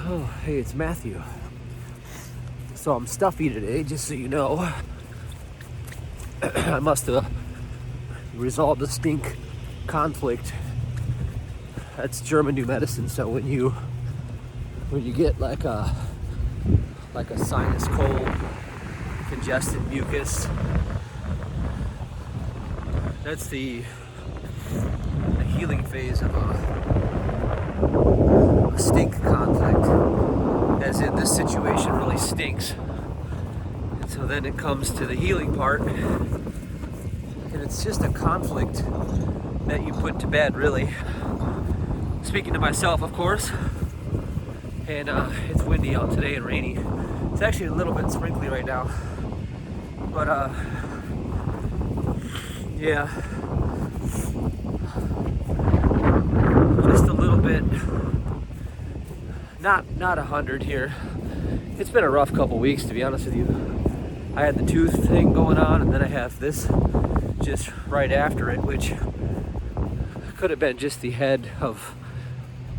Oh, hey, it's Matthew. So I'm stuffy today, just so you know. I must have resolved the stink conflict. That's German new medicine. So when you get like a sinus cold, congested mucus, that's the healing phase of a stink conflict. As in, this situation really stinks. And so then it comes to the healing part, and it's just a conflict that you put to bed, really. Speaking to myself, of course. And it's windy out today and rainy. It's actually a little bit sprinkly right now. But yeah. Just a little bit. Not 100 here. It's been a rough couple weeks, to be honest with you. I had the tooth thing going on, and then I have this just right after it, which could have been just the head of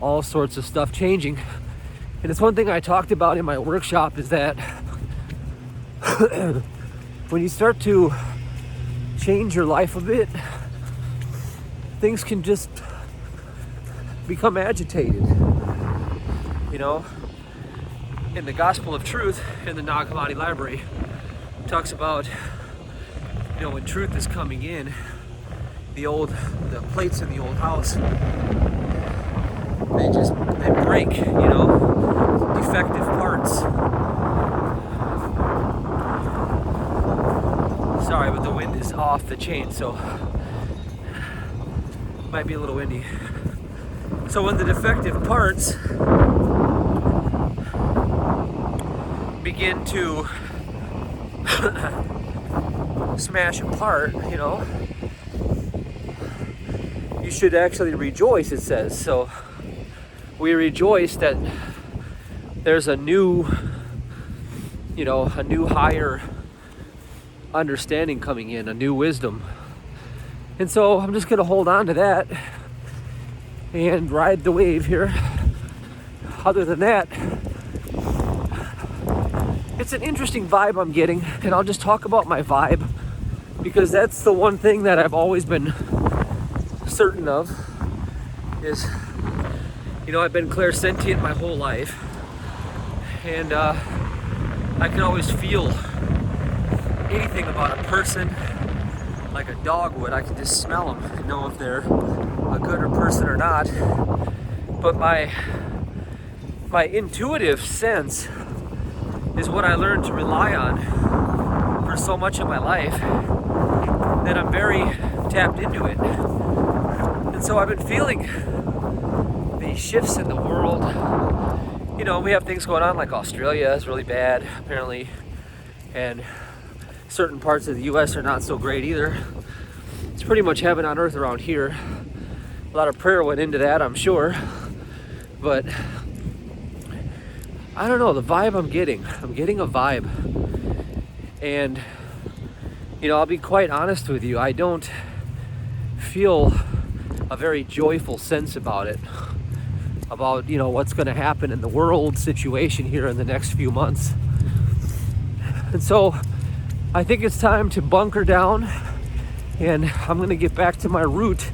all sorts of stuff changing. And it's one thing I talked about in my workshop is that when you start to change your life a bit, things can just become agitated. You know, in the Gospel of Truth in the Nag Hammadi Library, it talks about, you know, when truth is coming in, the plates in the old house, they break, you know, defective parts. Sorry, but the wind is off the chain, so it might be a little windy. So when the defective parts begin to smash apart, you know, you should actually rejoice, it says. So we rejoice that there's a new higher understanding coming in, a new wisdom. And so I'm just going to hold on to that and ride the wave here. Other than that, it's an interesting vibe I'm getting, and I'll just talk about my vibe because that's the one thing that I've always been certain of is, you know, I've been clairsentient my whole life, and I can always feel anything about a person like a dog would. I can just smell them and know if they're a good person or not. But my intuitive sense is what I learned to rely on for so much of my life that I'm very tapped into it. And so I've been feeling these shifts in the world. You know, we have things going on like Australia is really bad, apparently, and certain parts of the US are not so great either. It's pretty much heaven on earth around here. A lot of prayer went into that, I'm sure. But I don't know, the vibe I'm getting a vibe. And, you know, I'll be quite honest with you, I don't feel a very joyful sense about it. About, you know, what's going to happen in the world situation here in the next few months. And so I think it's time to bunker down, and I'm going to get back to my root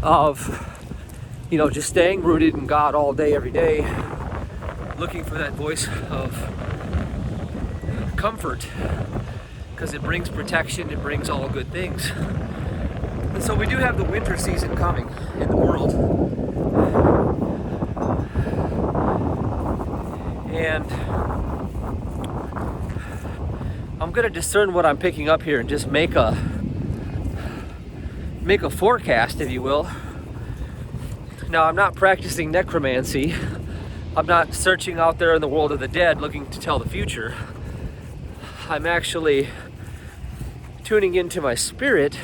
of, you know, just staying rooted in God all day, every day, looking for that voice of comfort, because it brings protection, it brings all good things. And so we do have the winter season coming in the world. And I'm going to discern what I'm picking up here and just make a forecast, if you will. Now, I'm not practicing necromancy. I'm not searching out there in the world of the dead looking to tell the future. I'm actually tuning into my spirit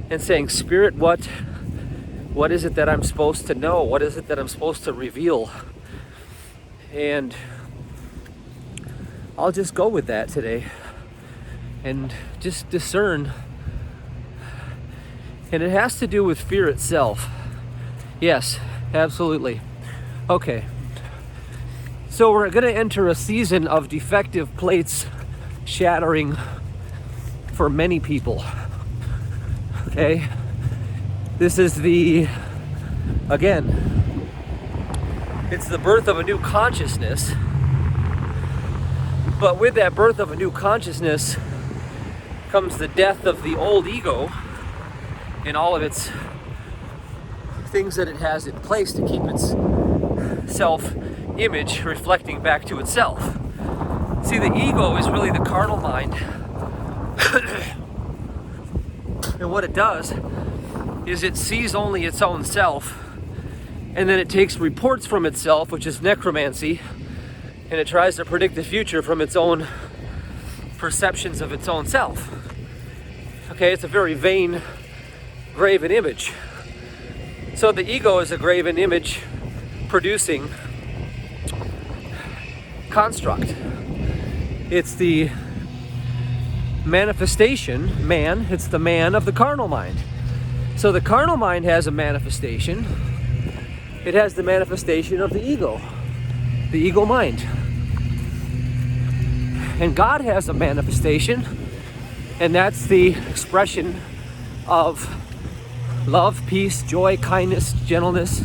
and saying, Spirit, what is it that I'm supposed to know? What is it that I'm supposed to reveal? And I'll just go with that today and just discern. And it has to do with fear itself. Yes, absolutely. Okay. So we're going to enter a season of defective plates shattering for many people. Okay? This is again, it's the birth of a new consciousness. But with that birth of a new consciousness comes the death of the old ego and all of its things that it has in place to keep its self-image reflecting back to itself. See, the ego is really the carnal mind. And what it does is it sees only its own self, and then it takes reports from itself, which is necromancy, and it tries to predict the future from its own perceptions of its own self. Okay, it's a very vain, graven image. So the ego is a graven image producing construct. It's the manifestation, it's the man of the carnal mind. So the carnal mind has a manifestation. It has the manifestation of the ego mind. And God has a manifestation, and that's the expression of love, peace, joy, kindness, gentleness,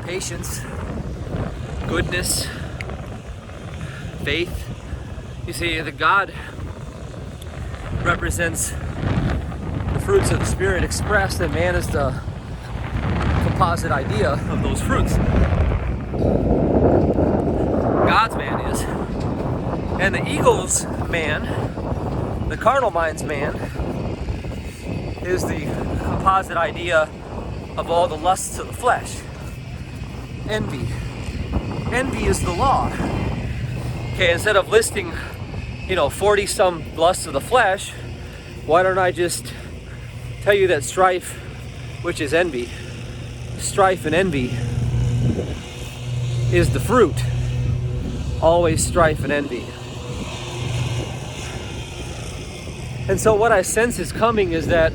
patience, goodness, faith. You see, the God represents the fruits of the Spirit expressed, and man is the composite idea of those fruits. God's man is. And the ego's man, the carnal mind's man, is the composite idea of all the lusts of the flesh. Envy. Envy is the law. Okay, instead of listing, 40 some lusts of the flesh, why don't I just tell you that strife, which is envy, strife and envy is the fruit. Always strife and envy. And so what I sense is coming is that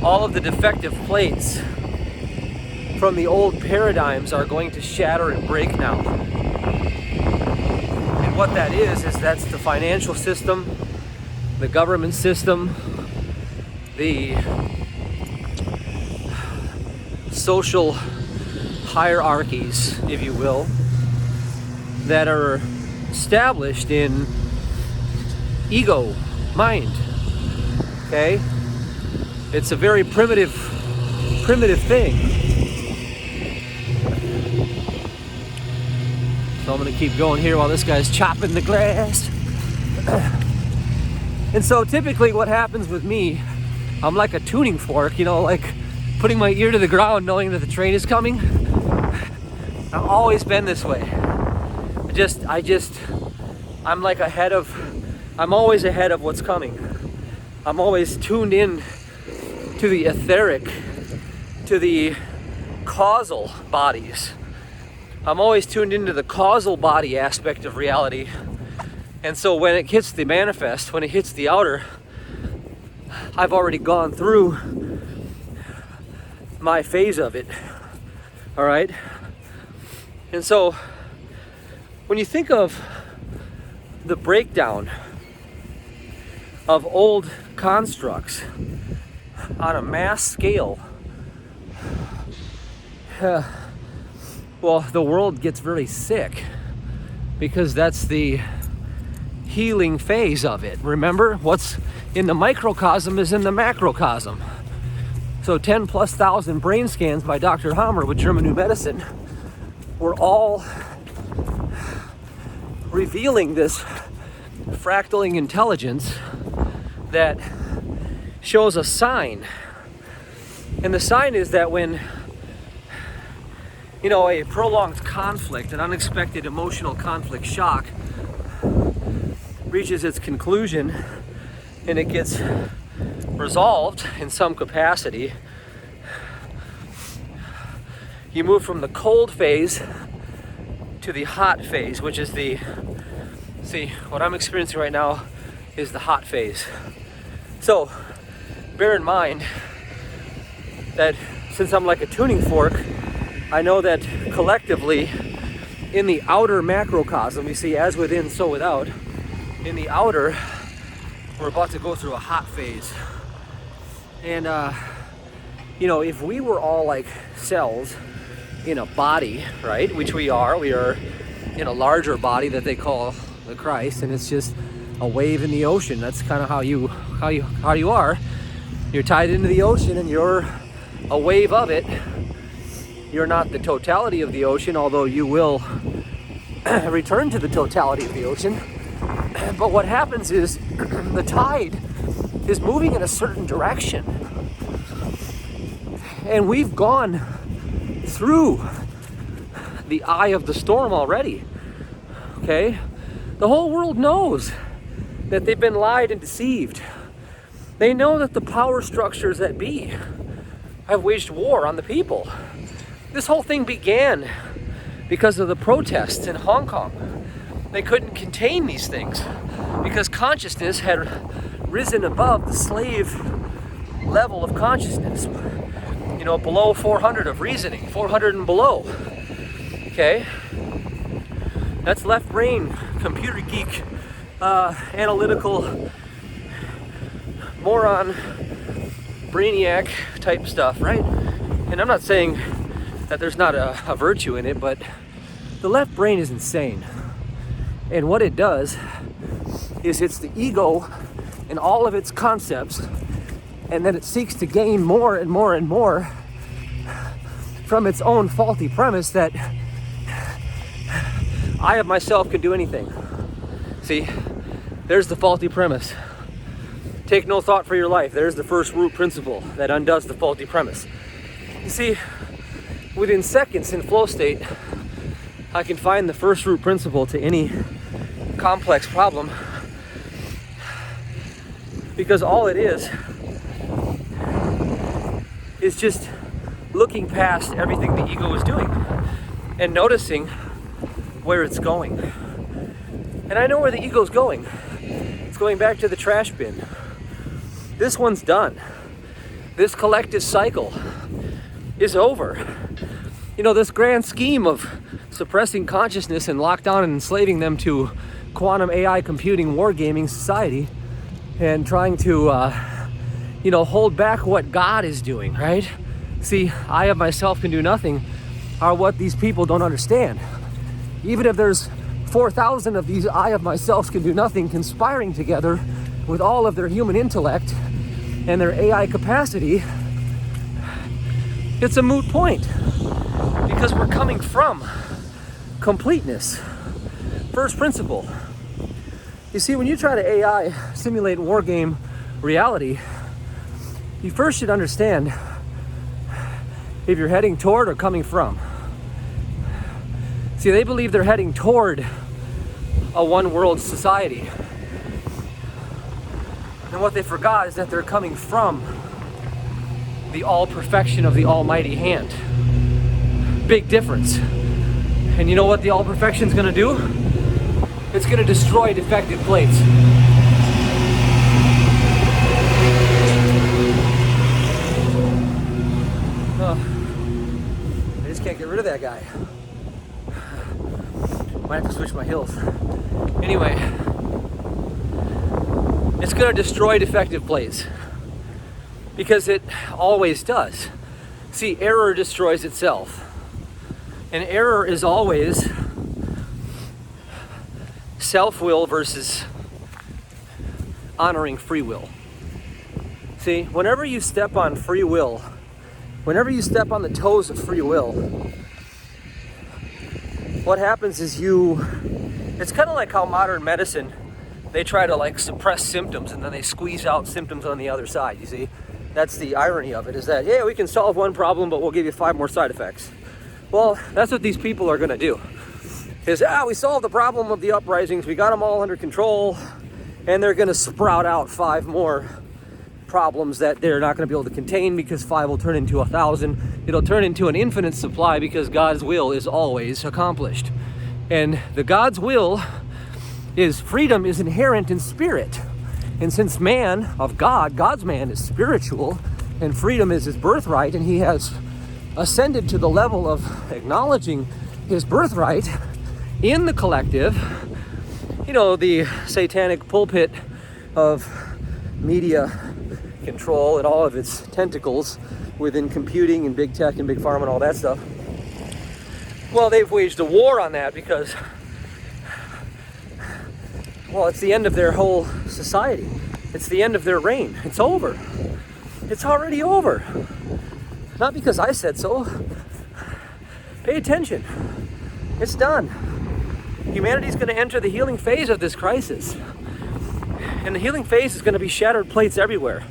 all of the defective plates from the old paradigms are going to shatter and break now. And what that is that's the financial system, the government system, the social hierarchies, if you will, that are established in ego mind. Okay? It's a very primitive thing. So I'm gonna keep going here while this guy's chopping the grass. And so typically what happens with me, I'm like a tuning fork, like putting my ear to the ground knowing that the train is coming. I've always been this way. I'm always ahead of what's coming. I'm always tuned in to the etheric, to the causal bodies. I'm always tuned into the causal body aspect of reality. And so when it hits the manifest, when it hits the outer, I've already gone through my phase of it. All right? And so when you think of the breakdown of old constructs on a mass scale, well, the world gets very sick because that's the healing phase of it. Remember, what's in the microcosm is in the macrocosm. So 10,000+ brain scans by Dr. Hammer with German New Medicine were all revealing this fractaling intelligence that shows a sign. And the sign is that when a prolonged conflict, an unexpected emotional conflict shock reaches its conclusion and it gets resolved in some capacity, you move from the cold phase to the hot phase, which is what I'm experiencing right now is the hot phase. So bear in mind that since I'm like a tuning fork, I know that collectively in the outer macrocosm, we see as within, so without. In the outer, we're about to go through a hot phase. And, if we were all like cells in a body, right, which we are in a larger body that they call the Christ, and it's just a wave in the ocean. That's kind of how you are. You're tied into the ocean and you're a wave of it. You're not the totality of the ocean, although you will return to the totality of the ocean. But what happens is the tide is moving in a certain direction. And we've gone through the eye of the storm already. Okay? The whole world knows that they've been lied and deceived. They know that the power structures that be have waged war on the people. This whole thing began because of the protests in Hong Kong. They couldn't contain these things because consciousness had risen above the slave level of consciousness. Below 400 of reasoning, 400 and below. Okay? That's left brain, computer geek, analytical, moron, brainiac type stuff, right? And I'm not saying that there's not a virtue in it, but the left brain is insane. And what it does is it's the ego and all of its concepts, and then it seeks to gain more and more and more from its own faulty premise that I of myself can do anything. See, there's the faulty premise. Take no thought for your life. There's the first root principle that undoes the faulty premise. You see, within seconds in flow state, I can find the first root principle to any complex problem, because all it is just looking past everything the ego is doing and noticing where it's going. And I know where the ego's going. It's going back to the trash bin. This one's done. This collective cycle is over. This grand scheme of suppressing consciousness and lockdown and enslaving them to quantum AI computing wargaming society and trying to hold back what God is doing, right? See, I of myself can do nothing are what these people don't understand. Even if there's 4,000 of these I of myself can do nothing conspiring together with all of their human intellect and their AI capacity, it's a moot point because we're coming from completeness. First principle. You see, when you try to AI simulate war game reality, you first should understand if you're heading toward or coming from. See, they believe they're heading toward a one world society. And what they forgot is that they're coming from the all perfection of the almighty hand. Big difference. And you know what the all perfection's gonna do? It's gonna destroy defective plates. I just can't get rid of that guy. Might have to switch my heels. Anyway, it's gonna destroy defective plates because it always does. See, error destroys itself. And error is always self-will versus honoring free will. See, whenever you step on free will, whenever you step on the toes of free will, what happens is it's kind of like how modern medicine, they try to suppress symptoms and then they squeeze out symptoms on the other side, you see? That's the irony of it, is that, yeah, we can solve one problem, but we'll give you 5 more side effects. Well, that's what these people are gonna do. Is, we solved the problem of the uprisings, we got them all under control, and they're gonna sprout out 5 more problems that they're not gonna be able to contain because 5 will turn into 1,000. It'll turn into an infinite supply because God's will is always accomplished. And the God's will is freedom is inherent in spirit. And since man of God, God's man is spiritual, and freedom is his birthright, and he has ascended to the level of acknowledging his birthright, in the collective, the satanic pulpit of media control and all of its tentacles within computing and big tech and big pharma and all that stuff. Well, they've waged a war on that because, it's the end of their whole society. It's the end of their reign. It's over. It's already over. Not because I said so. Pay attention. It's done. Humanity's going to enter the healing phase of this crisis. And the healing phase is going to be shattered plates everywhere.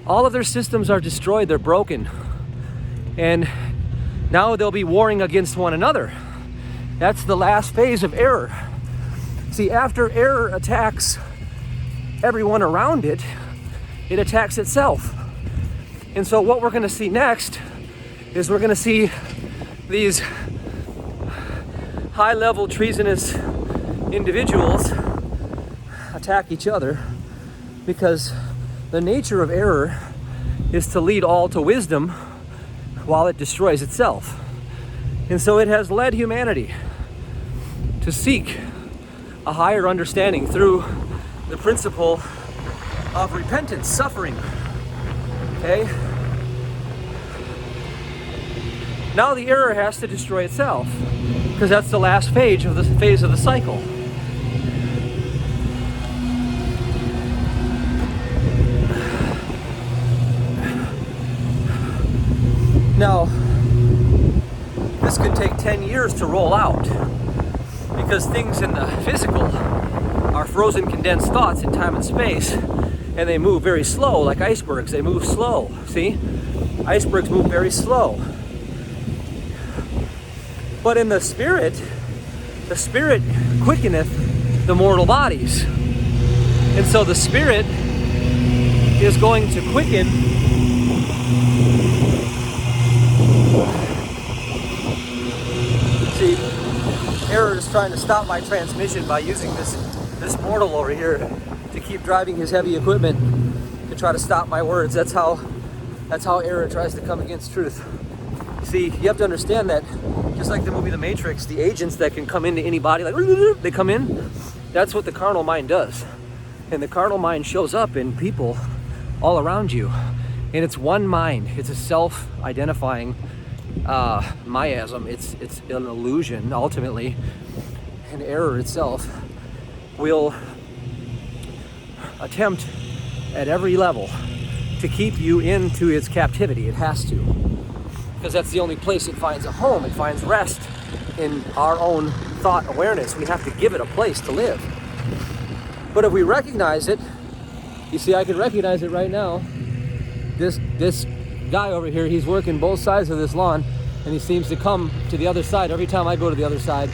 All of their systems are destroyed. They're broken. And now they'll be warring against one another. That's the last phase of error. See, after error attacks everyone around it, it attacks itself. And so what we're going to see next is we're going to see these high-level treasonous individuals attack each other, because the nature of error is to lead all to wisdom while it destroys itself. And so it has led humanity to seek a higher understanding through the principle of repentance, suffering. Okay? Now the error has to destroy itself, because that's the last phase of the cycle. Now, this could take 10 years to roll out, because things in the physical are frozen condensed thoughts in time and space, and they move very slow, like icebergs. They move slow, see? Icebergs move very slow. But in the spirit quickeneth the mortal bodies. And so the spirit is going to quicken See, Error is trying to stop my transmission by using this mortal over here to keep driving his heavy equipment to try to stop my words. That's how Error tries to come against truth. See, you have to understand that, just like the movie The Matrix, the agents that can come into any body, like they come in, that's what the carnal mind does. And the carnal mind shows up in people all around you. And it's one mind. It's a self-identifying miasm. It's an illusion, ultimately. And Error itself will attempt at every level to keep you into its captivity. It has to. Because that's the only place it finds a home. It finds rest in our own thought awareness. We have to give it a place to live. But if we recognize it, you see, I can recognize it right now. This guy over here, he's working both sides of this lawn, and he seems to come to the other side every time I go to the other side.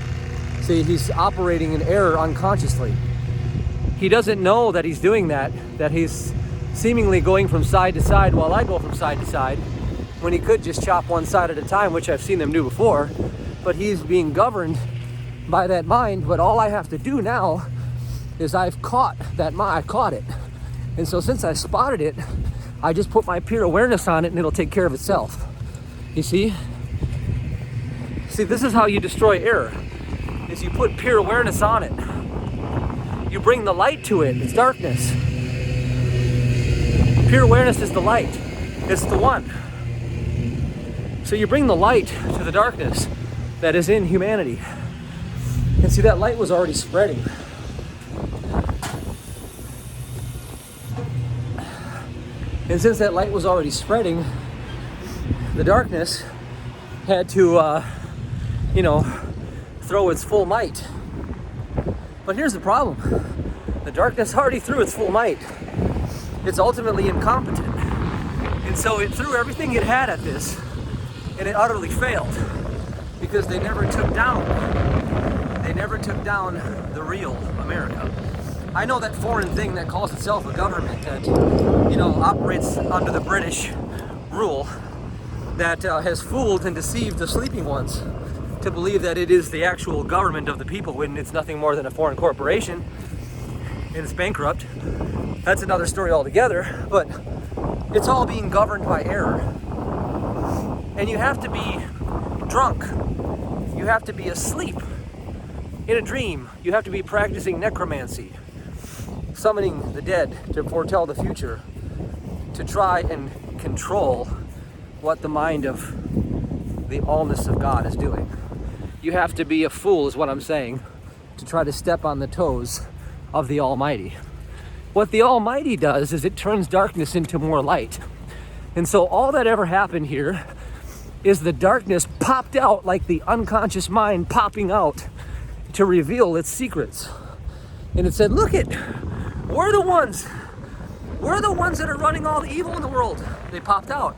See, he's operating in error unconsciously. He doesn't know that he's doing that he's seemingly going from side to side while I go from side to side, when he could just chop one side at a time, which I've seen them do before. But he's being governed by that mind. But all I have to do now is I've caught that mind. I caught it. And so since I spotted it, I just put my pure awareness on it and it'll take care of itself. You see? See, this is how you destroy error, is you put pure awareness on it. You bring the light to it. It's darkness. Pure awareness is the light. It's the one. So you bring the light to the darkness that is in humanity. And see, that light was already spreading. And since that light was already spreading, the darkness had to, throw its full might. But here's the problem. The darkness already threw its full might. It's ultimately incompetent. And so it threw everything it had at this, and it utterly failed, because they never took down the real America. I know that foreign thing that calls itself a government that, operates under the British rule, that has fooled and deceived the sleeping ones to believe that it is the actual government of the people when it's nothing more than a foreign corporation and it's bankrupt. That's another story altogether, but it's all being governed by error. And you have to be drunk. You have to be asleep In a dream, you have to be practicing necromancy, summoning the dead to foretell the future, to try and control what the mind of the allness of God is doing. You have to be a fool, is what I'm saying, to try to step on the toes of the Almighty. What the Almighty does is it turns darkness into more light. And so all that ever happened here is the darkness popped out like the unconscious mind popping out to reveal its secrets. And it said, look it, we're the ones that are running all the evil in the world. They popped out.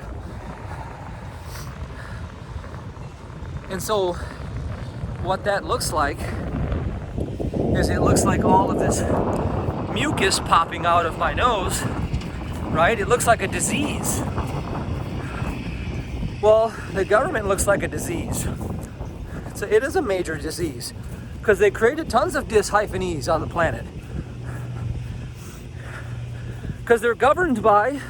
And so what that looks like is it looks like all of this mucus popping out of my nose, right? It looks like a disease. Well, the government looks like a disease. So it is a major disease because they created tons of dis-hyphenes on the planet. Because they're governed by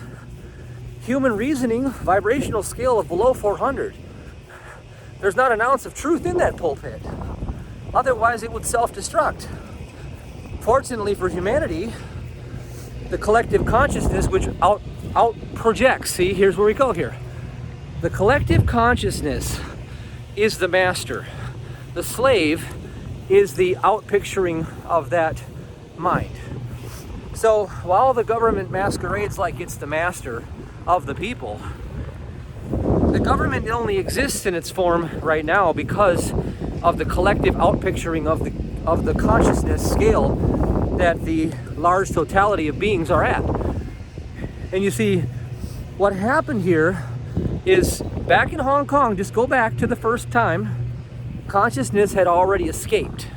human reasoning vibrational scale of below 400. There's not an ounce of truth in that pulpit. Otherwise, it would self-destruct. Fortunately for humanity, the collective consciousness, which out projects, see, here's where we go here. The collective consciousness is the master. The slave is the outpicturing of that mind. So while the government masquerades like it's the master of the people, the government only exists in its form right now because of the collective outpicturing of the consciousness scale that the large totality of beings are at. And you see, what happened here is back in Hong Kong, just go back to the first time, consciousness had already escaped.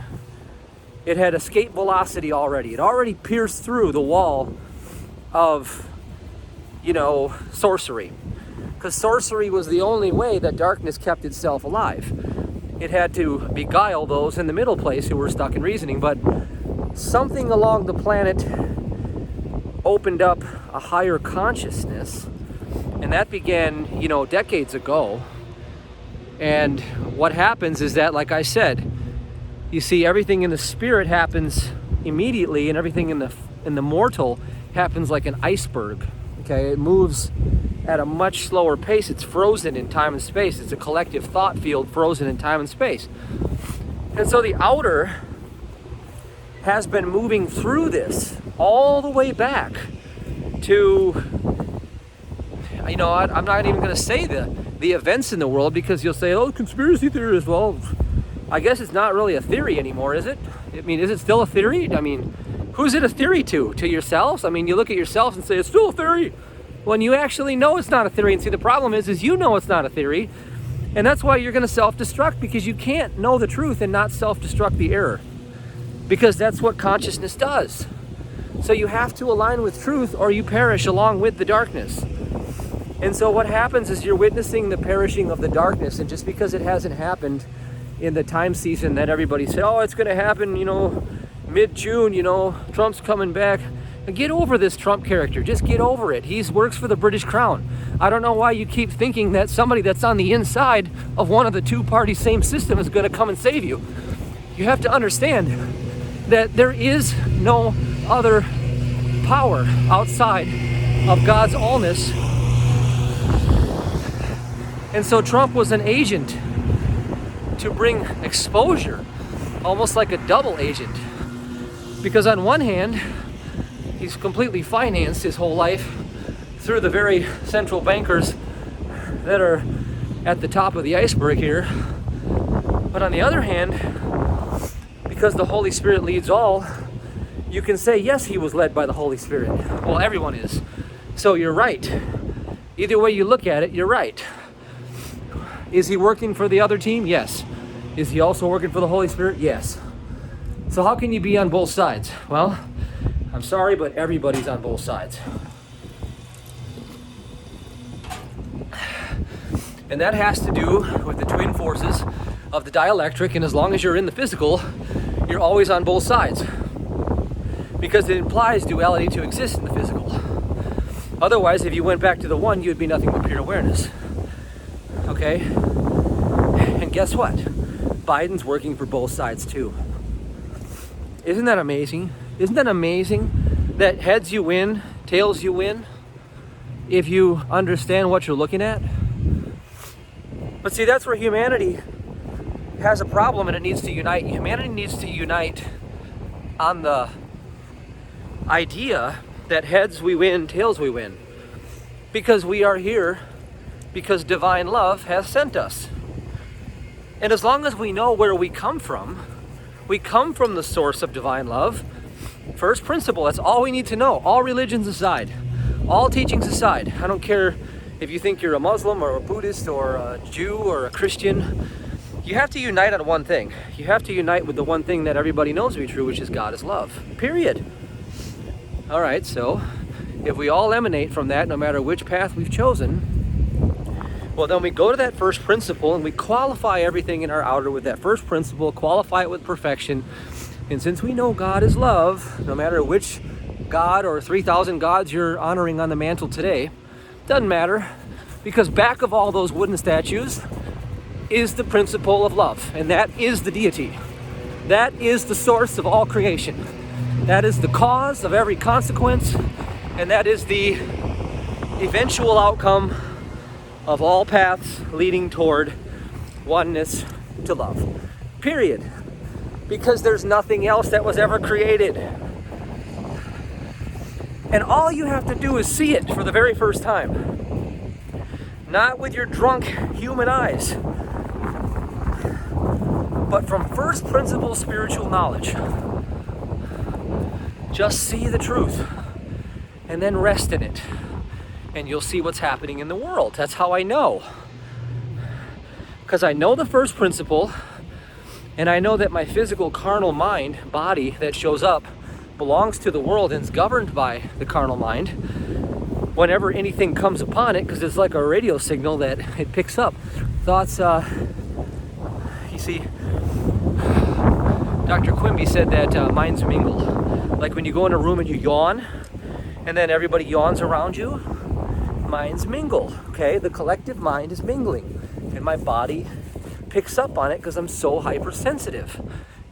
It had escape velocity already. It already pierced through the wall of, sorcery. Because sorcery was the only way that darkness kept itself alive. It had to beguile those in the middle place who were stuck in reasoning. But something along the planet opened up a higher consciousness. And that began, decades ago. And what happens is that, like I said, you see everything in the spirit happens immediately, and everything in the mortal happens like an iceberg. Okay, it moves at a much slower pace. It's frozen in time and space. It's a collective thought field frozen in time and space. And so the outer has been moving through this all the way back to, I'm not even going to say the events in the world, because you'll say, oh, conspiracy theorists. Well, I guess it's not really a theory anymore, is it? I mean, is it still a theory? I mean, who's it a theory to? To yourselves? I mean, you look at yourself and say, it's still a theory, when you actually know it's not a theory. And see, the problem is you know it's not a theory, and that's why you're going to self-destruct, because you can't know the truth and not self-destruct the error, because that's what consciousness does. So you have to align with truth, or you perish along with the darkness. And so what happens is you're witnessing the perishing of the darkness, and just because it hasn't happened in the time season that everybody said, oh, it's going to happen, mid-June, Trump's coming back. And get over this Trump character. Just get over it. He works for the British Crown. I don't know why you keep thinking that somebody that's on the inside of one of the two parties, same system, is going to come and save you. You have to understand that there is no other power outside of God's allness. And so Trump was an agent to bring exposure, almost like a double agent. Because on one hand, he's completely financed his whole life through the very central bankers that are at the top of the iceberg here. But on the other hand, because the Holy Spirit leads all, you can say, yes, he was led by the Holy Spirit. Well, everyone is. So you're right. Either way you look at it, you're right. Is he working for the other team? Yes. Is he also working for the Holy Spirit? Yes. So how can you be on both sides? Well, I'm sorry, but everybody's on both sides. And that has to do with the twin forces of the dielectric, and as long as you're in the physical, you're always on both sides. Because it implies duality to exist in the physical. Otherwise, if you went back to the one, you'd be nothing but pure awareness. Okay? And guess what? Biden's working for both sides too. Isn't that amazing? Isn't that amazing that heads you win, tails you win, if you understand what you're looking at? But see, that's where humanity has a problem and it needs to unite. Humanity needs to unite on the idea that heads we win, tails we win. Because we are here because divine love has sent us. And as long as we know where we come from the source of divine love. First principle, that's all we need to know. All religions aside, all teachings aside. I don't care if you think you're a Muslim or a Buddhist or a Jew or a Christian. You have to unite on one thing. You have to unite with the one thing that everybody knows to be true, which is God is love. Period. All right, so if we all emanate from that, no matter which path we've chosen, well, then we go to that first principle and we qualify everything in our outer with that first principle, qualify it with perfection. And since we know God is love, no matter which God or 3,000 gods you're honoring on the mantle today, doesn't matter, because back of all those wooden statues is the principle of love, and that is the deity. That is the source of all creation. That is the cause of every consequence, and that is the eventual outcome of all paths leading toward oneness to love. Period. Because there's nothing else that was ever created. And all you have to do is see it for the very first time. Not with your drunk human eyes, but from first principle spiritual knowledge. Just see the truth and then rest in it. And you'll see what's happening in the world. That's how I know. Because I know the first principle, and I know that my physical carnal mind, body that shows up, belongs to the world and is governed by the carnal mind. Whenever anything comes upon it, because it's like a radio signal that it picks up. Thoughts, you see, Dr. Quimby said that minds mingle. Like when you go in a room and you yawn, and then everybody yawns around you, minds mingle, okay? The collective mind is mingling, and my body picks up on it because I'm so hypersensitive.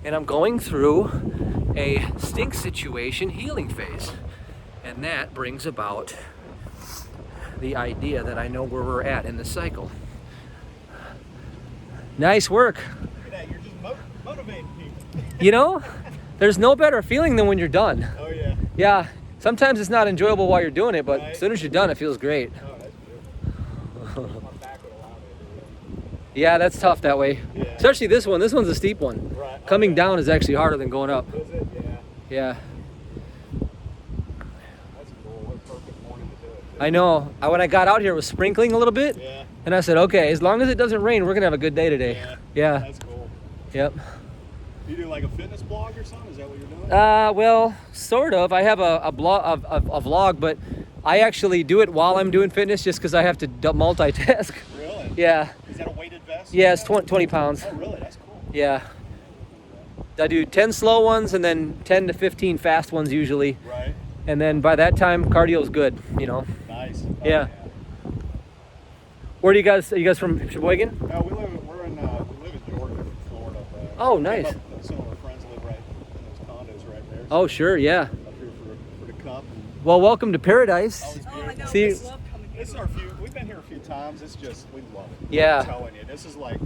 And I'm going through a stink situation healing phase. And that brings about the idea that I know where we're at in the cycle. Nice work. Look at that, you're just motivating people. You know, there's no better feeling than when you're done. Oh yeah. Yeah, sometimes it's not enjoyable while you're doing it, but Right. as soon as you're done, it feels great. Oh, that's good. My back would allow me to Yeah, that's tough that way. Yeah. Especially this one. This one's a steep one. do it. Right. Coming Okay. down is actually harder than going up. Is it? Yeah. Yeah, That's cool. What a perfect morning to do it. I know. When I got out here, it was sprinkling a little bit. Yeah. And I said, okay, as long as it doesn't rain, we're going to have a good day today. Yeah. That's cool. Yep. You do like a fitness blog or something? Is that what you're doing? Well, sort of. I have a vlog, but I actually do it while I'm doing fitness just because I have to multitask. Really? Yeah. Is that a weighted vest? Yeah, it's 20 pounds. Oh, really? That's cool. Yeah. I do 10 slow ones and then 10 to 15 fast ones usually. Right. And then by that time, cardio's good, you know. Nice. Yeah. Where do you guys, are you guys from Sheboygan? No, we live in Georgia, Florida. But Oh, nice. some of our friends live right in those condos right there. Oh, sure, yeah. Up here for the cup. And, Well, welcome to paradise. it's Oh, I beautiful. know. See- I love coming here. This is our we've been here a few times. It's just, we love it. Yeah. I'm telling you, this is like,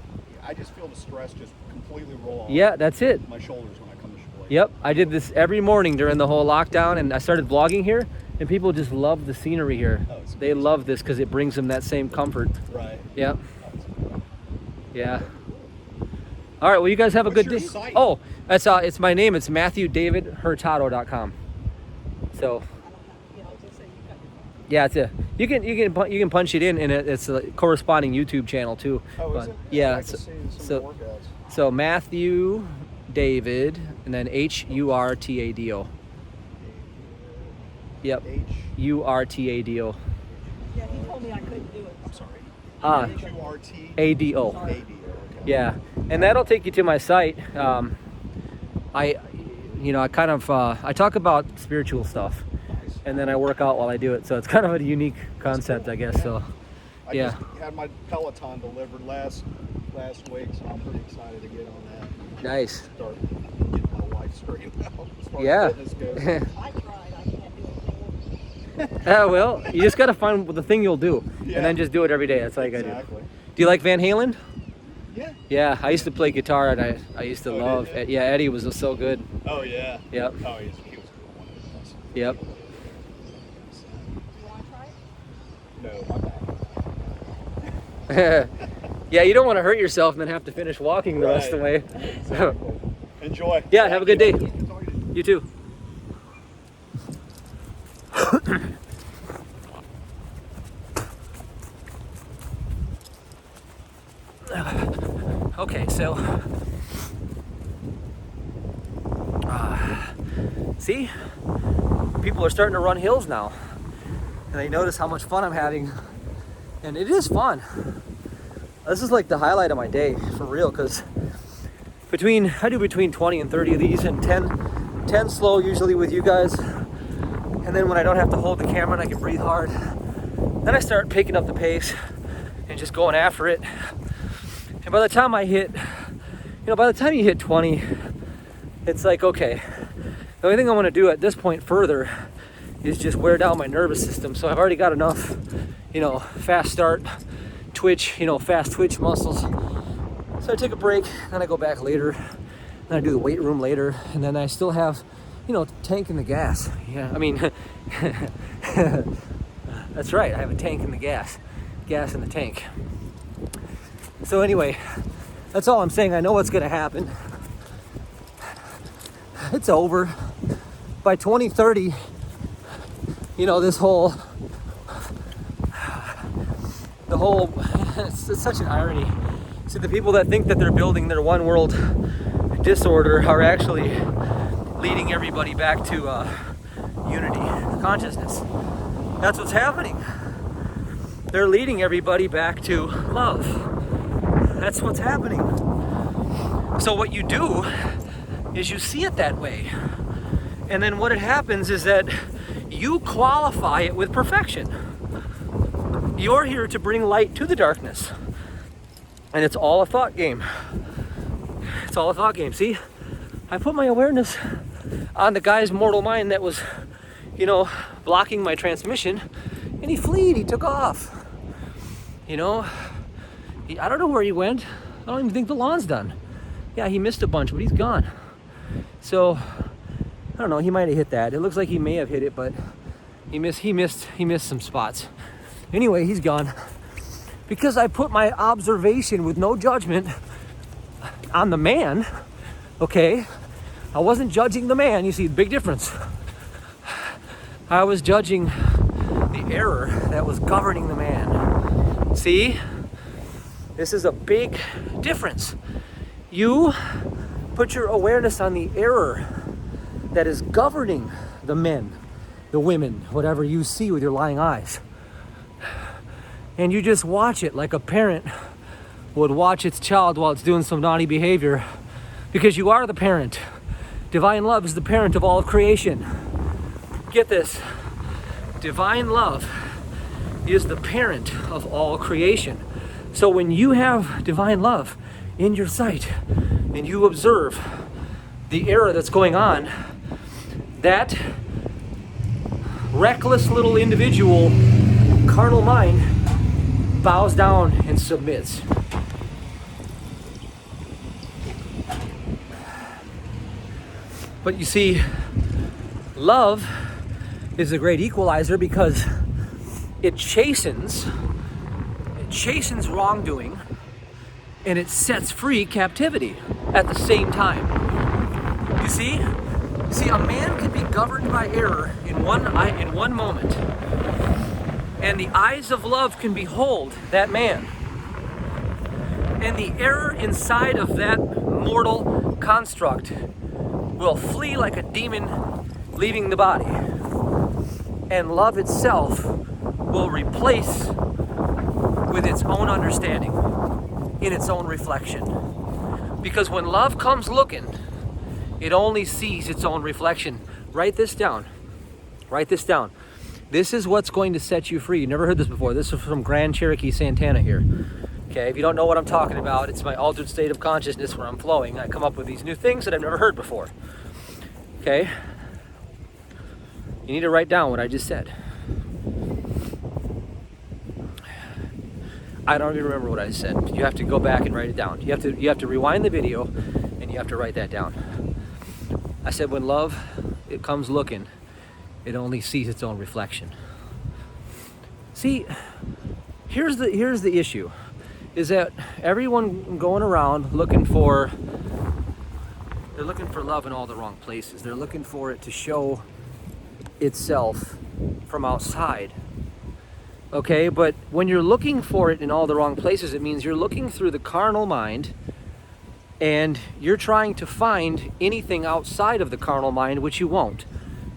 I just feel the stress just completely roll off Yeah, that's it. my shoulders when I come to Sheboygan. Yep, I did this every morning during the whole lockdown, and I started vlogging here, and people just love the scenery here. Oh, it's They amazing. love this because it brings them that same comfort. Right. Yep, Oh, it's cool. yeah. All right, well, you guys have a What's good your day. site? Oh, it's my name. It's MatthewDavidHurtado.com. So, yeah, it's you can punch it in, and it's a corresponding YouTube channel too. Oh, is But, it? yeah, I can see some so- workouts. So Matthew David, and then Hurtado. Yep, Urtado. Yeah, he told me I couldn't do it. I'm sorry. QRT QRT. ADO. Okay. Yeah, and that'll take you to my site. I kind of I talk about spiritual stuff, Nice. and then I work out while I do it. So it's kind of a unique concept, I guess. So I yeah. just had my Peloton delivered last week, so I'm pretty excited to get on that. Nice. Start getting my wife extreme now as far Yeah. as fitness goes. I tried. I can't do it. Well, you just got to find the thing you'll do, Yeah. and then just do it every day. That's all you got to do. Exactly. Do you like Van Halen? Yeah. Yeah, I used to play guitar, and I used to Oh, love. did you? Yeah, Eddie was so good. Oh yeah. Yep. Oh, he was cool. Awesome. Yep. You want to try it? No, my back. Yeah, you don't want to hurt yourself and then have to finish walking the rest of the way. Exactly. Enjoy. Yeah, have a good day. Talk to you. You too. Okay, so see, people are starting to run hills now, and they notice how much fun I'm having, and it is fun. This is like the highlight of my day, for real, because I do between 20 and 30 of these, and 10 slow usually with you guys, and then when I don't have to hold the camera and I can breathe hard, then I start picking up the pace and just going after it. And by the time I hit, by the time you hit 20, it's like, okay, the only thing I want to do at this point further is just wear down my nervous system. So I've already got enough, fast start, twitch, fast twitch muscles. So I take a break, then I go back later, then I do the weight room later, and then I still have, tank in the gas. Yeah, I mean, that's right, I have a tank in the gas in the tank. So anyway, that's all I'm saying. I know what's gonna happen. It's over. By 2030, it's such an irony. See, the people that think that they're building their one world disorder are actually leading everybody back to unity, consciousness. That's what's happening. They're leading everybody back to love. That's what's happening. So what you do is you see it that way. And then what happens is that you qualify it with perfection. You're here to bring light to the darkness. And it's all a thought game. It's all a thought game. See, I put my awareness on the guy's mortal mind that was, blocking my transmission, and he fled, he took off. I don't know where he went. I don't even think the lawn's done. Yeah, he missed a bunch, but he's gone. So, I don't know, he might have hit that. It looks like he may have hit it, but he missed some spots. Anyway, he's gone. Because I put my observation with no judgment on the man, okay? I wasn't judging the man, you see, big difference. I was judging the error that was governing the man. See? This is a big difference. You put your awareness on the error that is governing the men, the women, whatever you see with your lying eyes. And you just watch it like a parent would watch its child while it's doing some naughty behavior, because you are the parent. Divine love is the parent of all of creation. Get this. Divine love is the parent of all creation. So when you have divine love in your sight and you observe the error that's going on, that reckless little individual carnal mind bows down and submits. But you see, love is a great equalizer because it chastens wrongdoing and it sets free captivity at the same time. You see, a man can be governed by error in one moment, and the eyes of love can behold that man, and the error inside of that mortal construct will flee like a demon leaving the body, and love itself will replace with its own understanding in its own reflection. Because when love comes looking, it only sees its own reflection. Write this down. Write this down. This is what's going to set you free. You never heard this before. This is from Grand Cherokee, Santana here. Okay, if you don't know what I'm talking about, it's my altered state of consciousness where I'm flowing. I come up with these new things that I've never heard before. Okay? You need to write down what I just said. I don't even remember what I said. You have to go back and write it down. You have to rewind the video and you have to write that down. I said when love, it comes looking, it only sees its own reflection. See, here's the issue, is that everyone going around looking for love in all the wrong places. They're looking for it to show itself from outside. Okay, but when you're looking for it in all the wrong places, it means you're looking through the carnal mind and you're trying to find anything outside of the carnal mind, which you won't.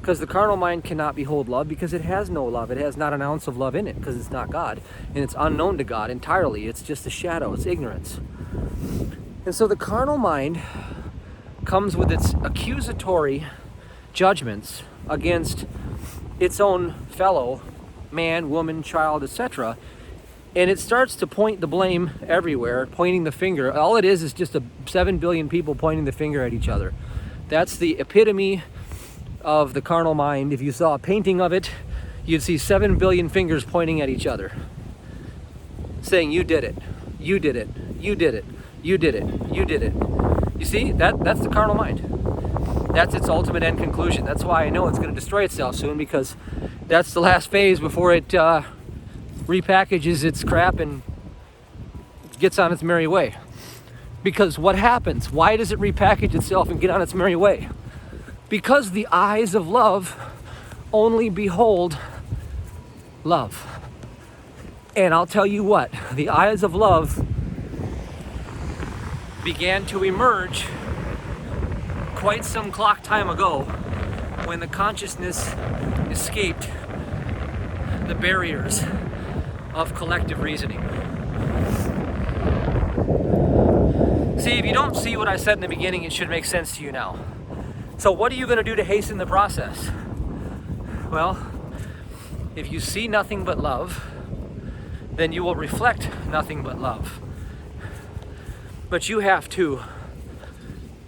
Because the carnal mind cannot behold love because it has no love. It has not an ounce of love in it because it's not God. And it's unknown to God entirely. It's just a shadow. It's ignorance. And so the carnal mind comes with its accusatory judgments against its own fellow man, woman, child, etc. And it starts to point the blame everywhere, pointing the finger. All it is just 7 billion people pointing the finger at each other. That's the epitome of the carnal mind. If you saw a painting of it, you'd see 7 billion fingers pointing at each other, saying, you did it, you did it, you did it, you did it, you did it. You see, that's the carnal mind. That's its ultimate end conclusion. That's why I know it's going to destroy itself soon, because that's the last phase before it repackages its crap and gets on its merry way. Because what happens? Why does it repackage itself and get on its merry way? Because the eyes of love only behold love. And I'll tell you what, the eyes of love began to emerge quite some clock time ago when the consciousness escaped the barriers of collective reasoning. See, if you don't see what I said in the beginning, it should make sense to you now. So what are you going to do to hasten the process? Well, if you see nothing but love, then you will reflect nothing but love. But you have to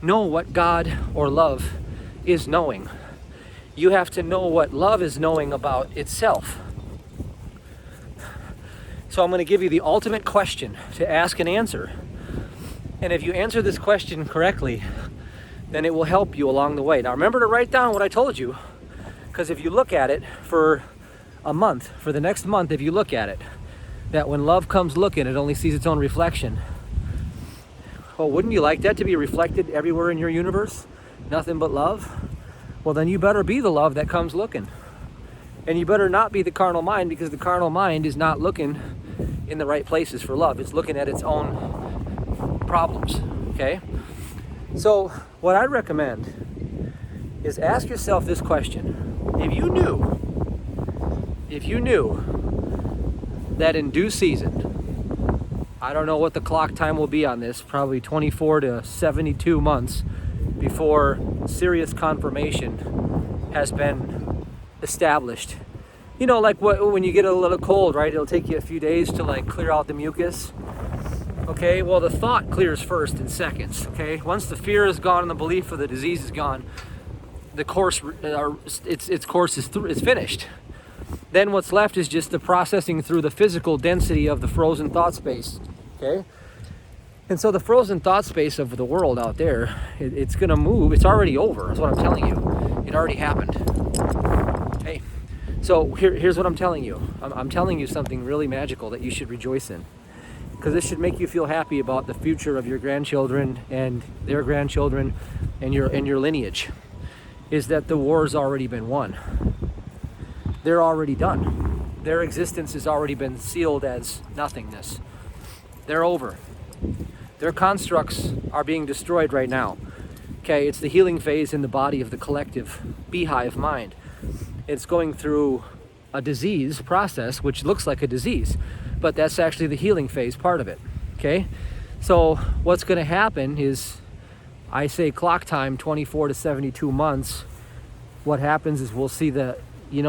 know what God or love is knowing. You have to know what love is knowing about itself. So I'm going to give you the ultimate question to ask and answer. And if you answer this question correctly, then it will help you along the way. Now remember to write down what I told you, because if you look at it for a month, for the next month, if you look at it, that when love comes looking, it only sees its own reflection. Well, wouldn't you like that to be reflected everywhere in your universe? Nothing but love? Well, then you better be the love that comes looking. And you better not be the carnal mind, because the carnal mind is not looking in the right places for love. It's looking at its own problems, okay? So what I recommend is ask yourself this question. If you knew that in due season, I don't know what the clock time will be on this, probably 24 to 72 months before serious confirmation has been established. You know, like when you get a little cold, right? It'll take you a few days to like clear out the mucus. Okay, well the thought clears first in seconds, okay? Once the fear is gone and the belief of the disease is gone, the course, its course is finished. Then what's left is just the processing through the physical density of the frozen thought space, okay? And so the frozen thought space of the world out there, it's gonna move. It's already over, is what I'm telling you. It already happened, okay? So here's what I'm telling you. I'm telling you something really magical that you should rejoice in, because this should make you feel happy about the future of your grandchildren and their grandchildren and your lineage, is that the war's already been won. They're already done. Their existence has already been sealed as nothingness. They're over. Their constructs are being destroyed right now. Okay, it's the healing phase in the body of the collective beehive mind. It's going through a disease process, which looks like a disease, but that's actually the healing phase part of it, okay? So what's gonna happen is, I say clock time, 24 to 72 months, what happens is we'll see the end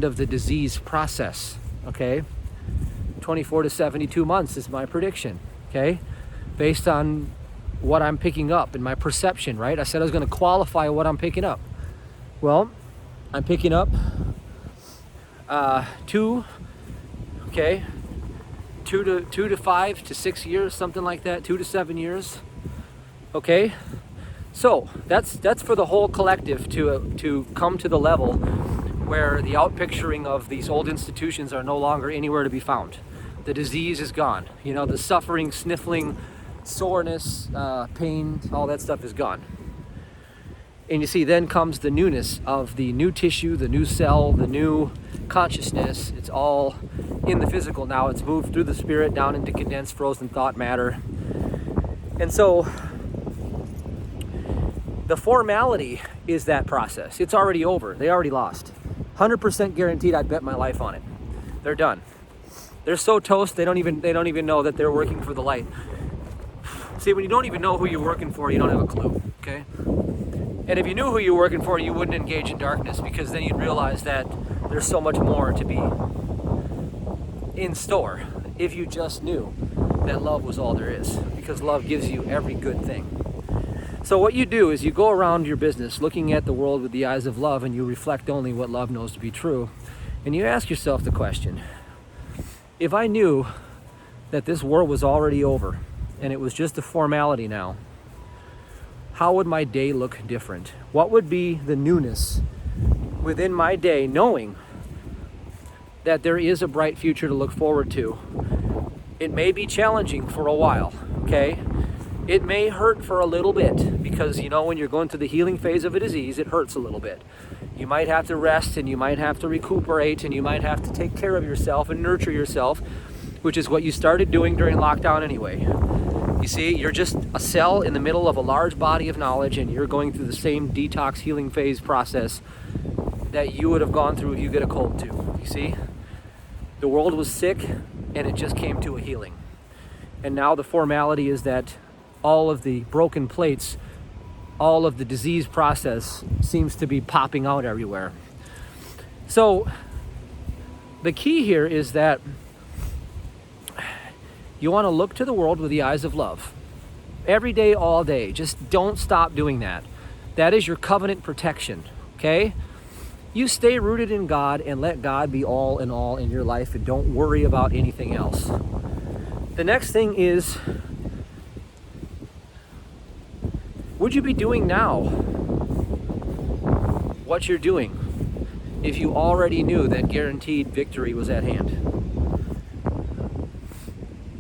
of the disease process, okay? 24 to 72 months is my prediction, okay? Based on what I'm picking up and my perception, right? I said I was going to qualify what I'm picking up. Well, I'm picking up 2 to 5 to 6 years, something like that, 2 to 7 years. Okay, so that's for the whole collective to come to the level where the outpicturing of these old institutions are no longer anywhere to be found. The disease is gone. You know, the suffering, sniffling, soreness, pain, all that stuff is gone. And you see, then comes the newness of the new tissue, the new cell, the new consciousness. It's all in the physical now. It's moved through the spirit down into condensed, frozen thought matter. And so the formality is that process. It's already over. They already lost. 100% guaranteed. I'd bet my life on it. They're done. They're so toast. They don't even know that they're working for the light. See, when you don't even know who you're working for, you don't have a clue. Okay. And if you knew who you were working for, you wouldn't engage in darkness, because then you'd realize that there's so much more to be in store if you just knew that love was all there is, because love gives you every good thing. So what you do is you go around your business looking at the world with the eyes of love, and you reflect only what love knows to be true. And you ask yourself the question, if I knew that this war was already over and it was just a formality now, how would my day look different? What would be the newness within my day, knowing that there is a bright future to look forward to? It may be challenging for a while, okay? It may hurt for a little bit, because, you know, when you're going through the healing phase of a disease, it hurts a little bit. You might have to rest, and you might have to recuperate, and you might have to take care of yourself and nurture yourself, which is what you started doing during lockdown anyway. You see, you're just a cell in the middle of a large body of knowledge, and you're going through the same detox healing phase process that you would have gone through if you get a cold too. You see? The world was sick, and it just came to a healing. And now the formality is that all of the broken plates, all of the disease process seems to be popping out everywhere. So the key here is that you want to look to the world with the eyes of love. Every day, all day. Just don't stop doing that. That is your covenant protection, okay? You stay rooted in God and let God be all in your life, and don't worry about anything else. The next thing is, would you be doing now what you're doing if you already knew that guaranteed victory was at hand?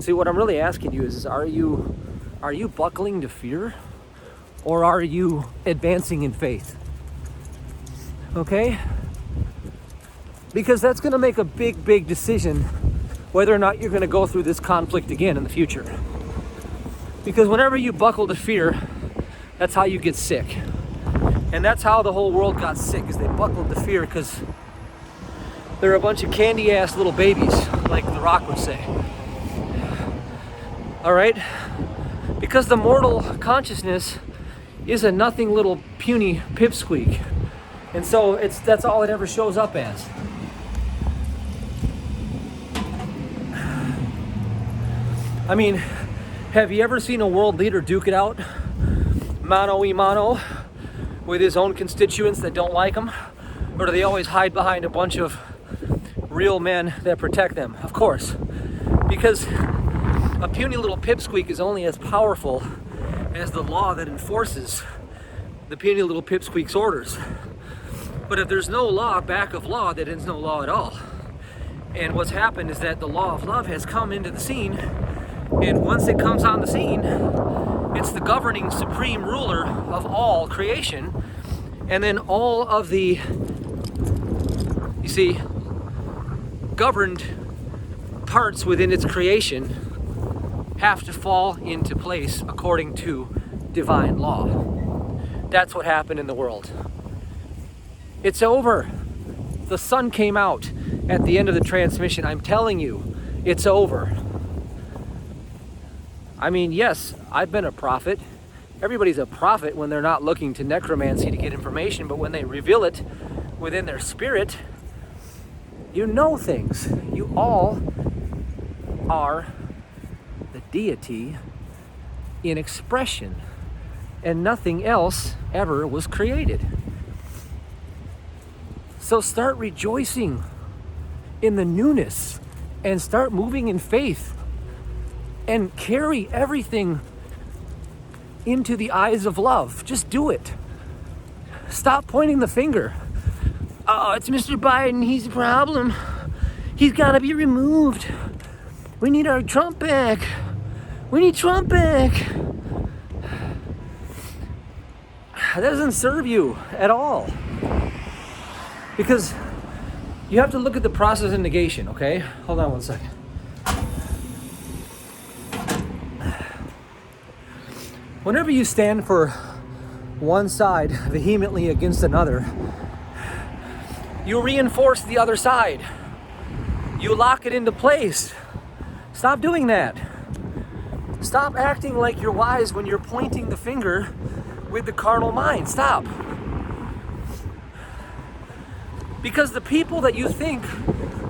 See, what I'm really asking you is are you buckling to fear, or are you advancing in faith? Okay? Because that's going to make a big decision whether or not you're going to go through this conflict again in the future. Because whenever you buckle to fear, that's how you get sick. And that's how the whole world got sick, is they buckled to fear, because they're a bunch of candy-ass little babies, like The Rock would say. All right? Because the mortal consciousness is a nothing little puny pipsqueak. And so that's all it ever shows up as. I mean, have you ever seen a world leader duke it out mano a mano with his own constituents that don't like him? Or do they always hide behind a bunch of real men that protect them? Of course. Because a puny little pipsqueak is only as powerful as the law that enforces the puny little pipsqueak's orders. But if there's no law back of law, then there's no law at all. And what's happened is that the law of love has come into the scene, and once it comes on the scene, it's the governing supreme ruler of all creation. And then all of the, you see, governed parts within its creation have to fall into place according to divine law. That's what happened in the world. It's over. The sun came out at the end of the transmission. I'm telling you, it's over. I mean, yes, I've been a prophet. Everybody's a prophet when they're not looking to necromancy to get information, but when they reveal it within their spirit, you know things. You all are the deity in expression, and nothing else ever was created. So start rejoicing in the newness and start moving in faith and carry everything into the eyes of love. Just do it. Stop pointing the finger. Oh, it's Mr. Biden. He's a problem. He's got to be removed. We need our Trump back. We need Trump back. That doesn't serve you at all. Because you have to look at the process of negation, okay? Hold on one second. Whenever you stand for one side vehemently against another, you reinforce the other side. You lock it into place. Stop doing that. Stop acting like you're wise when you're pointing the finger with the carnal mind. Stop. Because the people that you think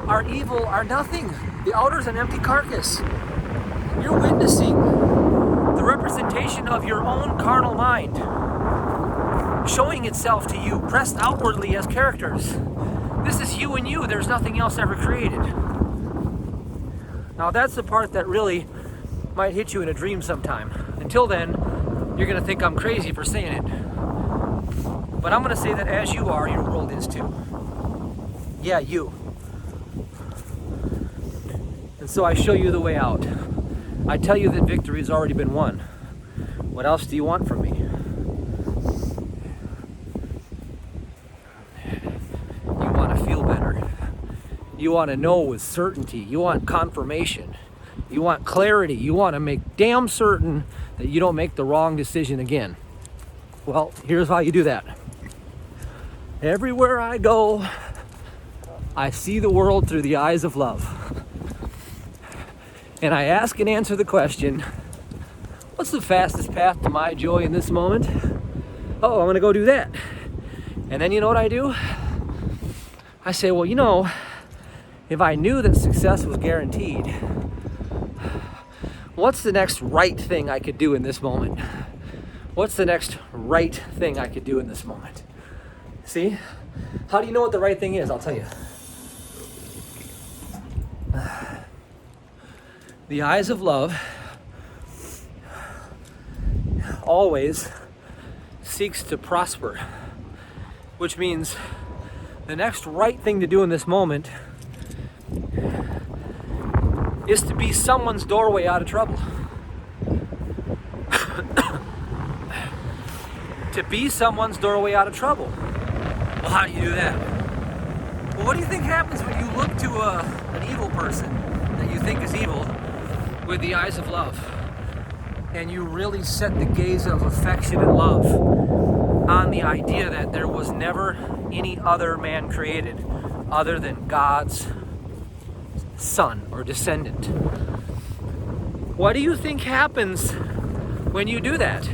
are evil are nothing. The outer's an empty carcass. You're witnessing the representation of your own carnal mind showing itself to you, pressed outwardly as characters. This is you and you. There's nothing else ever created. Now that's the part that really might hit you in a dream sometime. Until then, you're going to think I'm crazy for saying it. But I'm going to say that as you are, your world is too. Yeah, you. And so I show you the way out. I tell you that victory has already been won. What else do you want from me? You want to feel better. You want to know with certainty. You want confirmation. You want clarity. You want to make damn certain that you don't make the wrong decision again. Well, here's how you do that. Everywhere I go, I see the world through the eyes of love. And I ask and answer the question, what's the fastest path to my joy in this moment? Oh, I'm going to go do that. And then you know what I do? I say, well, you know, if I knew that success was guaranteed, what's the next right thing I could do in this moment? What's the next right thing I could do in this moment? See? How do you know what the right thing is? I'll tell you. The eyes of love always seeks to prosper, which means the next right thing to do in this moment is to be someone's doorway out of trouble. To be someone's doorway out of trouble. Well, how do you do that? Well, what do you think happens when you look to an evil person that you think is evil with the eyes of love, and you really set the gaze of affection and love on the idea that there was never any other man created other than God's son or descendant? What do you think happens when you do that?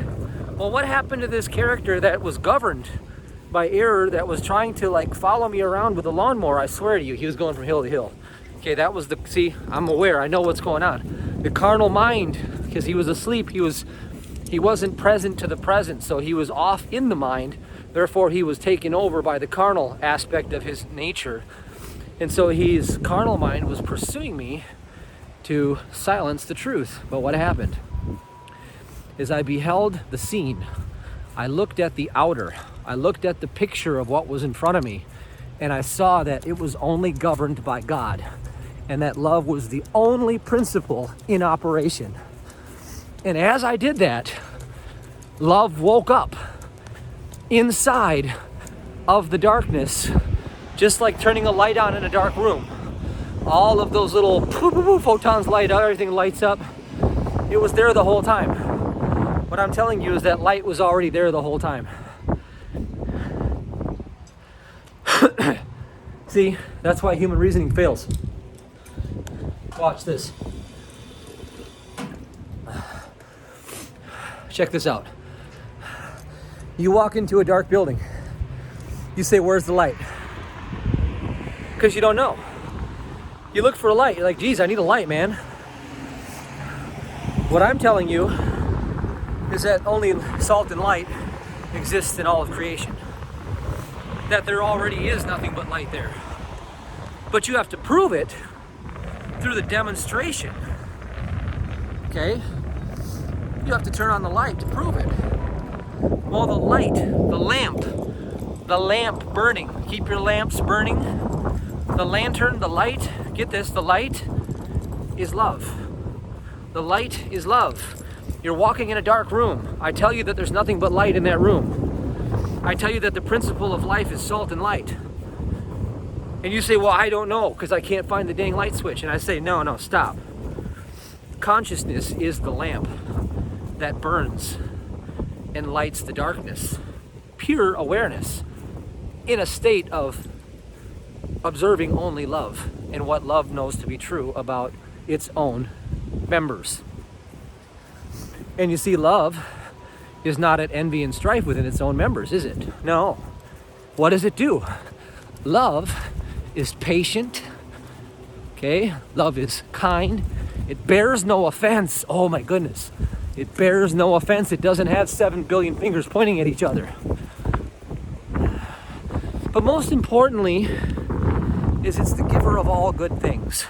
Well, what happened to this character that was governed by error, that was trying to like follow me around with a lawnmower? I swear to you, he was going from hill to hill. Okay, that was see, I'm aware, I know what's going on. The carnal mind, because he was asleep, he wasn't present to the present, so he was off in the mind. Therefore, he was taken over by the carnal aspect of his nature. And so his carnal mind was pursuing me to silence the truth. But what happened is I beheld the scene. I looked at the outer. I looked at the picture of what was in front of me, and I saw that it was only governed by God, and that love was the only principle in operation. And as I did that, love woke up inside of the darkness, just like turning a light on in a dark room. All of those little photons light up, everything lights up. It was there the whole time. What I'm telling you is that light was already there the whole time. See, that's why human reasoning fails. Watch this. Check this out. You walk into a dark building. You say, where's the light? Because you don't know. You look for a light. You're like, geez, I need a light, man. What I'm telling you is that only salt and light exists in all of creation. That there already is nothing but light there. But you have to prove it through the demonstration. Okay? You have to turn on the light to prove it. Well, the light, the lamp burning. Keep your lamps burning. The lantern, the light, get this, the light is love. The light is love. You're walking in a dark room. I tell you that there's nothing but light in that room. I tell you that the principle of life is salt and light. And you say, well, I don't know because I can't find the dang light switch. And I say, no, stop. Consciousness is the lamp that burns and lights the darkness. Pure awareness in a state of observing only love and what love knows to be true about its own members. And you see, love is not at envy and strife within its own members, is it? No. What does it do? Love is patient. Okay? Love is kind. It bears no offense. Oh my goodness. It bears no offense. It doesn't have 7 billion fingers pointing at each other. But most importantly, is it's the giver of all good things.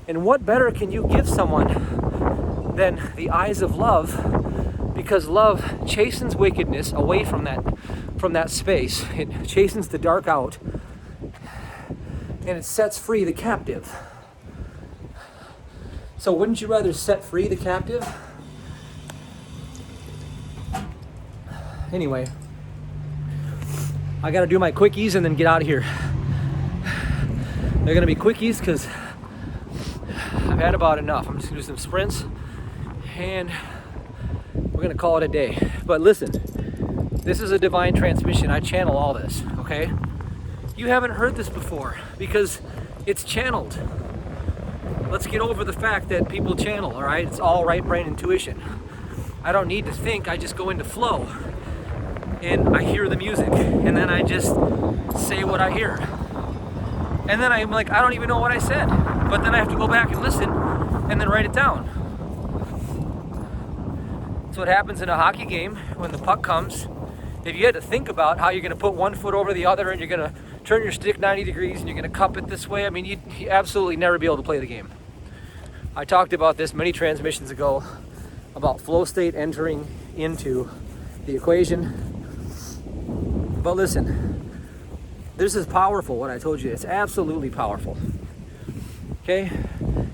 And what better can you give someone than the eyes of love? Because love chastens wickedness away from that space. It chastens the dark out, and it sets free the captive. So wouldn't you rather set free the captive? Anyway, I gotta do my quickies and then get out of here. They're gonna be quickies because I've had about enough. I'm just gonna do some sprints and we're gonna call it a day. But listen, this is a divine transmission. I channel all this, okay? You haven't heard this before because it's channeled. Let's get over the fact that people channel, all right? It's all right brain intuition. I don't need to think, I just go into flow. And I hear the music, and then I just say what I hear. And then I'm like, I don't even know what I said. But then I have to go back and listen, and then write it down. That's what happens in a hockey game when the puck comes. If you had to think about how you're gonna put one foot over the other, and you're gonna turn your stick 90 degrees, and you're gonna cup it this way, I mean, you'd absolutely never be able to play the game. I talked about this many transmissions ago, about flow state entering into the equation. But listen, this is powerful, what I told you. It's absolutely powerful. Okay?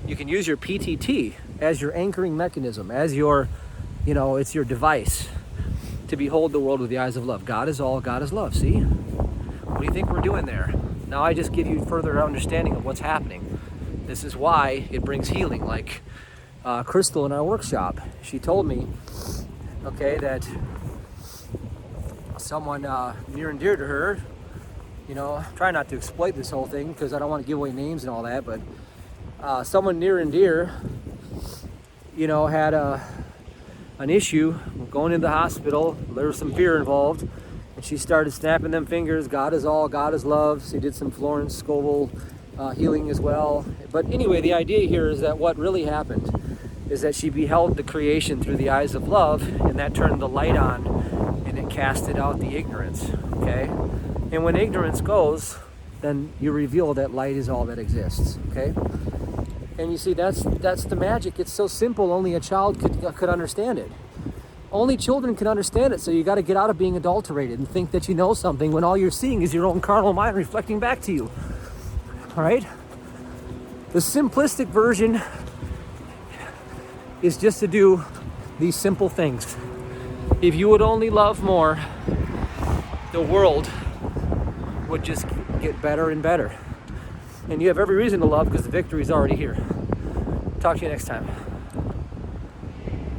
You can use your PTT as your anchoring mechanism, as your, it's your device to behold the world with the eyes of love. God is all, God is love. See? What do you think we're doing there? Now I just give you further understanding of what's happening. This is why it brings healing. Like Crystal in our workshop, she told me, okay, that someone near and dear to her, try not to exploit this whole thing because I don't want to give away names and all that, but someone near and dear, had an issue going into the hospital. There was some fear involved, and she started snapping them fingers. God is all, God is love. She did some Florence Scovel healing as well. But anyway, the idea here is that what really happened is that she beheld the creation through the eyes of love, and that turned the light on, and it casted out the ignorance, okay? And when ignorance goes, then you reveal that light is all that exists, okay? And you see, that's the magic. It's so simple, only a child could understand it. Only children can understand it, so you got to get out of being adulterated and think that you know something when all you're seeing is your own carnal mind reflecting back to you, all right? The simplistic version is just to do these simple things. If you would only love more, the world would just get better and better. And you have every reason to love because the victory is already here. Talk to you next time.